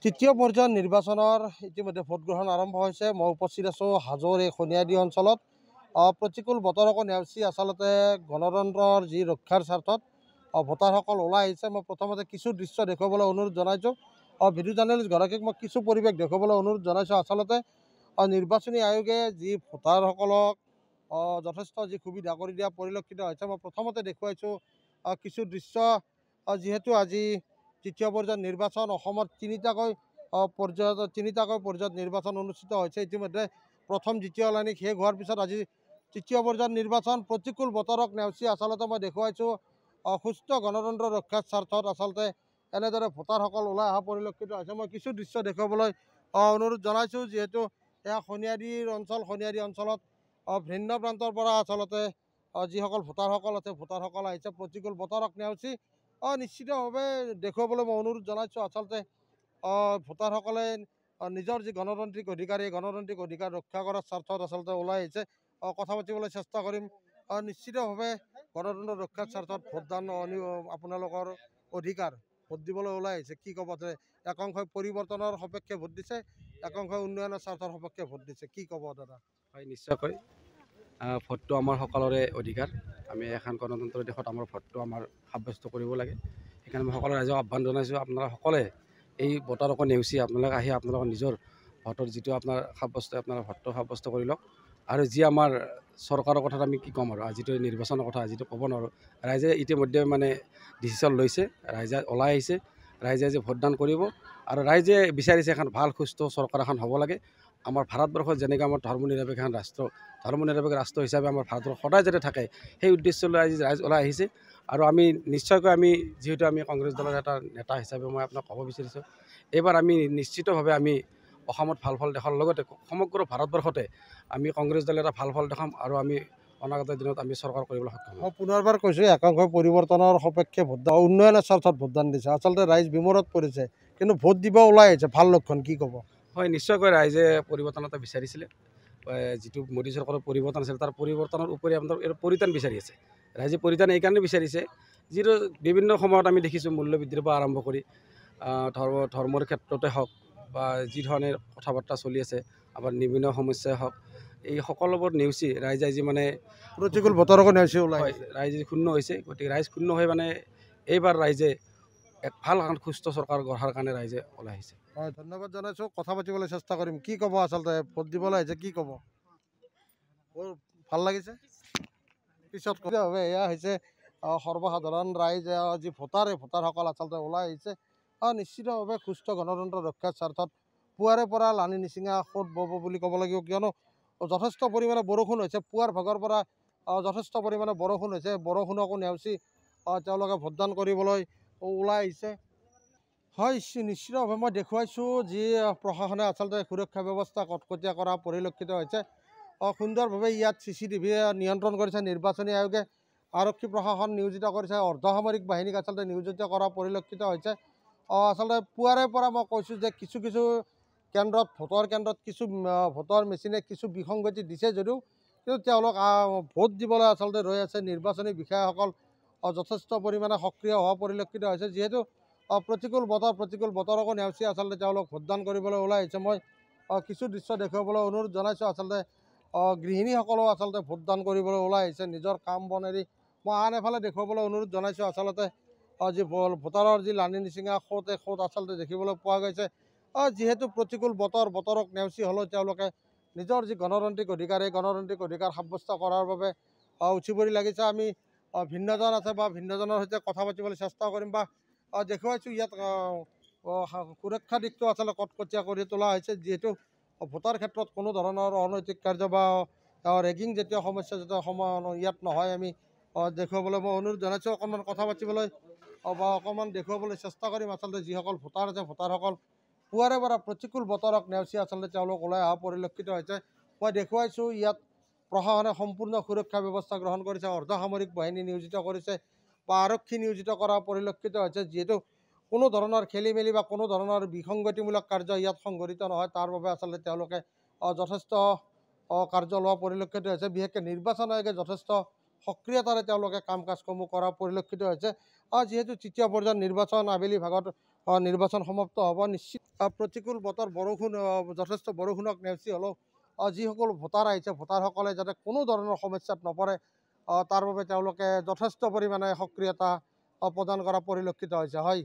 তৃতীয় পৰ্যায়ৰ নিৰ্বাচনৰ ইতিমধ্যে ভোটগ্ৰহণ আৰম্ভ হৈছে। মই উপস্থিত আছোঁ হাজোৰ এই খনিয়াদি অঞ্চলত। প্ৰতিকূল বতৰকো নেওচি আচলতে গণতন্ত্ৰৰ যি ৰক্ষাৰ স্বাৰ্থত ভোটাৰসকল ওলাই আহিছে। মই প্ৰথমতে কিছু দৃশ্য দেখুৱাবলৈ অনুৰোধ জনাইছোঁ। ভিডিঅ' জাৰ্নেলিষ্টগৰাকীক মই কিছু পৰিৱেশ দেখুৱাবলৈ অনুৰোধ জনাইছোঁ। আচলতে নিৰ্বাচনী আয়োগে যি ভোটাৰসকলক যথেষ্ট যি সুবিধা কৰি দিয়া পৰিলক্ষিত হৈছে। মই প্ৰথমতে দেখুৱাইছোঁ কিছু দৃশ্য। যিহেতু আজি তৃতীয় পৰ্যায়ৰ নিৰ্বাচন, অসমত তিনিটাকৈ পৰ্যায়ত নিৰ্বাচন অনুষ্ঠিত হৈছে। ইতিমধ্যে প্ৰথম দ্বিতীয় লানি শেষ হোৱাৰ পিছত আজি তৃতীয় পৰ্যায়ৰ নিৰ্বাচন। প্ৰতিকূল বতৰক নেওচি আচলতে মই দেখুৱাইছোঁ সুস্থ গণতন্ত্ৰ ৰক্ষাৰ স্বাৰ্থত আচলতে এনেদৰে ভোটাৰসকল ওলাই অহা পৰিলক্ষিত হৈছে। মই কিছু দৃশ্য দেখুৱাবলৈ অনুৰোধ জনাইছোঁ। যিহেতু এয়া খনিয়াদিৰ অঞ্চল, খনিয়াদি অঞ্চলত ভিন্ন প্ৰান্তৰ পৰা আচলতে যিসকল ভোটাৰসকল আছে, ভোটাৰসকল আহিছে প্ৰতিকূল বতৰক নেওচি। নিশ্চিতভাৱে দেখুৱাবলৈ মই অনুৰোধ জনাইছোঁ। আচলতে ভোটাৰসকলে নিজৰ যি গণতান্ত্ৰিক অধিকাৰ, এই গণতান্ত্ৰিক অধিকাৰ ৰক্ষা কৰাৰ স্বাৰ্থত আচলতে ওলাই আহিছে। কথা পাতিবলৈ চেষ্টা কৰিম। নিশ্চিতভাৱে গণতন্ত্ৰ ৰক্ষাৰ স্বাৰ্থত ভোটদান আপোনালোকৰ অধিকাৰ, ভোট দিবলৈ ওলাই আহিছে। কি ক'ব? একাংশই পৰিৱৰ্তনৰ সপক্ষে ভোট দিছে, একাংশই উন্নয়নৰ স্বাৰ্থৰ সপক্ষে ভোট দিছে। কি ক'ব দাদা? হয়, নিশ্চয়কৈ ভোটটো আমাৰ সকলোৰে অধিকাৰ। আমি এখন গণতন্ত্ৰ দেশত আমাৰ ভোটটো আমাৰ সাব্যস্ত কৰিব লাগে। সেইকাৰণে মই সকলো ৰাইজক আহ্বান জনাইছোঁ, আপোনালোকে সকলোৱে এই বতৰকো নেওচি আপোনালোকে আহি আপোনালোকৰ নিজৰ ভোটৰ যিটো আপোনাৰ আপোনাৰ ভোটটো সাব্যস্ত কৰি লওক। আৰু যি আমাৰ চৰকাৰৰ কথাত আমি কি ক'ম, আৰু যিটো নিৰ্বাচনৰ কথা যিটো ক'ব নোৱাৰোঁ। ৰাইজে ইতিমধ্যে মানে ডিচিশ্যন লৈছে, ৰাইজে ওলাই আহিছে, ৰাইজে যে ভোটদান কৰিব। আৰু ৰাইজে বিচাৰিছে এখন ভাল সুস্থ চৰকাৰ এখন হ'ব লাগে। আমাৰ ভাৰতবৰ্ষত যেনেকৈ আমাৰ ধৰ্মনিৰপেক্ষ এখন ধৰ্মনিৰপেক্ষ ৰাষ্ট্ৰ হিচাপে আমাৰ ভাৰতবৰ্ষ সদায় যাতে থাকে, সেই উদ্দেশ্য লৈ আজি ৰাইজ ওলাই আহিছে। আৰু আমি নিশ্চয়কৈ যিহেতু আমি কংগ্ৰেছ দলৰ এটা নেতা হিচাপে মই আপোনাক ক'ব বিচাৰিছোঁ, এইবাৰ আমি নিশ্চিতভাৱে আমি অসমত ভাল ফল দেখাৰ লগতে সমগ্ৰ ভাৰতবৰ্ষতে আমি কংগ্ৰেছ দলে এটা ভাল ফল দেখাম। আৰু আমি অনাগত দিনত আমি চৰকাৰ কৰিবলৈ সক্ষম হ'ম। মই পুনৰবাৰ কৈছোঁ, একাংশই পৰিৱৰ্তনৰ সপক্ষে ভোটদান, উন্নয়নৰ স্বাৰ্থত ভোটদান দিছে। আচলতে ৰাইজ বিমোৰত পৰিছে, কিন্তু ভোট দিব ওলাই আহিছে, ভাল লক্ষণ। কি ক'ব? হয়, নিশ্চয়কৈ ৰাইজে পৰিৱৰ্তন এটা বিচাৰিছিলে। যিটো মোদী চৰকাৰৰ পৰিৱৰ্তন আছিল, তাৰ পৰিৱৰ্তনৰ উপৰি আপোনাৰ পৰিত্ৰাণ বিচাৰি আছে। ৰাইজে পৰিত্ৰাণ এইকাৰণে বিচাৰিছে, যিটো বিভিন্ন সময়ত আমি দেখিছোঁ মূল্যবৃদ্ধিৰ পৰা আৰম্ভ কৰি ধৰ্মৰ ক্ষেত্ৰতে হওক বা যি ধৰণে কথা বাৰ্তা চলি আছে, আমাৰ নিবনুৱা সমস্যাই হওক, এই সকলোবোৰ নেওচি ৰাইজে আজি মানে প্ৰতিকূল বতৰকো নেওচি ওলাই ৰাইজে ক্ষুণ্ণ হৈছে। গতিকে ৰাইজ ক্ষুণ্ণ হৈ মানে এইবাৰ ৰাইজে এক ভাল সুস্থ চৰকাৰ গঢ়াৰ কাৰণে ৰাইজে ওলাই আহিছে। হয়, ধন্যবাদ জনাইছোঁ। কথা পাতিবলৈ চেষ্টা কৰিম। কি ক'ব? আচলতে ভোট দিবলৈ আহিছে, কি ক'ব? বৰ ভাল লাগিছে। পিছত এয়া হৈছে সৰ্বসাধাৰণ ৰাইজ, যি ভোটাৰসকল আচলতে ওলাই আহিছে। নিশ্চিতভাৱে সুস্থ গণতন্ত্ৰ ৰক্ষাৰ স্বাৰ্থত পুৱাৰে পৰা লানি নিচিঙা সোঁত বব বুলি ক'ব লাগিব। কিয়নো যথেষ্ট পৰিমাণে বৰষুণ হৈছে, পুৱাৰ ভাগৰ পৰা যথেষ্ট পৰিমাণে বৰষুণ হৈছে। বৰষুণকো নেওচি তেওঁলোকে ভোটদান কৰিবলৈ ওলাই আহিছে। হয়, নিশ্চিতভাৱে মই দেখুৱাইছোঁ যি প্ৰশাসনে আচলতে সুৰক্ষা ব্যৱস্থা কটকটীয়া কৰা পৰিলক্ষিত হৈছে। সুন্দৰভাৱে ইয়াত CCTV নিয়ন্ত্ৰণ কৰিছে নিৰ্বাচনী আয়োগে। আৰক্ষী প্ৰশাসন নিয়োজিত কৰিছে, অৰ্ধসামৰিক বাহিনীক আচলতে নিয়োজিত কৰা পৰিলক্ষিত হৈছে। আচলতে পুৱাৰে পৰা মই কৈছোঁ যে কিছু কেন্দ্ৰত, ভোটৰ কেন্দ্ৰত কিছু ভোটৰ মেচিনে কিছু বিসংগতি দিছে যদিও, কিন্তু তেওঁলোক ভোট দিবলৈ আচলতে ৰৈ আছে। নিৰ্বাচনী বিষয়াসকল যথেষ্ট পৰিমাণে সক্ৰিয় হোৱা পৰিলক্ষিত হৈছে। যিহেতু প্ৰতিকূল বতৰকো নেওচি আচলতে তেওঁলোক ভোটদান কৰিবলৈ ওলাই আহিছে। মই কিছু দৃশ্য দেখুৱাবলৈ অনুৰোধ জনাইছোঁ। আচলতে গৃহিণীসকলেও আচলতে ভোটদান কৰিবলৈ ওলাই আহিছে নিজৰ কাম বন এৰি। মই আন এফালে দেখুৱাবলৈ অনুৰোধ জনাইছোঁ। আচলতে যি ভোটাৰৰ যি লানি নিচিঙা সোঁত, এই সোঁত আচলতে দেখিবলৈ পোৱা গৈছে। যিহেতু প্ৰতিকূল বতৰক নেওচি হ'লেও তেওঁলোকে নিজৰ যি গণতান্ত্ৰিক অধিকাৰ, এই গণতান্ত্ৰিক অধিকাৰ সাব্যস্ত কৰাৰ বাবে উঠি পৰি লাগিছে। আমি ভিন্নজন আছে বা ভিন্নজনৰ সৈতে কথা পাতিবলৈ চেষ্টা কৰিম বা দেখুৱাইছোঁ। ইয়াত সুৰক্ষা দিশটো আচলতে কটকটীয়া কৰি তোলা হৈছে। যিহেতু ভোটৰ ক্ষেত্ৰত কোনো ধৰণৰ অনৈতিক কাৰ্য বা ৰেগিং জাতীয় সমস্যা যাতে ইয়াত নহয়, আমি দেখুৱাবলৈ মই অনুৰোধ জনাইছোঁ। অকণমান কথা পাতিবলৈ বা অকণমান দেখুৱাবলৈ চেষ্টা কৰিম। আচলতে যিসকল ভোটাৰ আছে, ভোটাৰসকল পুৱাৰে পৰা প্ৰতিকূল বতৰক নেওচি আচলতে তেওঁলোক ওলাই অহা পৰিলক্ষিত হৈছে। মই দেখুৱাইছোঁ ইয়াত প্ৰশাসনে সম্পূৰ্ণ সুৰক্ষা ব্যৱস্থা গ্ৰহণ কৰিছে, অৰ্ধসামৰিক বাহিনী নিয়োজিত কৰিছে বা আৰক্ষী নিয়োজিত কৰা পৰিলক্ষিত হৈছে। যিহেতু কোনো ধৰণৰ খেলি মেলি বা কোনো ধৰণৰ বিসংগতিমূলক কাৰ্য ইয়াত সংঘটিত নহয়, তাৰ বাবে আচলতে তেওঁলোকে যথেষ্ট কাৰ্য লোৱা পৰিলক্ষিত হৈছে। বিশেষকৈ নিৰ্বাচন আয়োগে যথেষ্ট সক্ৰিয়তাৰে তেওঁলোকে কাম কাজসমূহ কৰা পৰিলক্ষিত হৈছে। যিহেতু তৃতীয় পৰ্যায়ৰ নিৰ্বাচন আবেলি ভাগত নিৰ্বাচন সমাপ্ত হ'ব নিশ্চিত। প্ৰতিকূল বতৰ বৰষুণ যথেষ্ট বৰষুণক নেওচি হ'লেও যিসকল ভোটাৰ আহিছে ভোটাৰসকলে যাতে কোনো ধৰণৰ সমস্যাত নপৰে তাৰ বাবে তেওঁলোকে যথেষ্ট পৰিমাণে সক্ৰিয়তা প্ৰদান কৰা পৰিলক্ষিত হৈছে। হয়।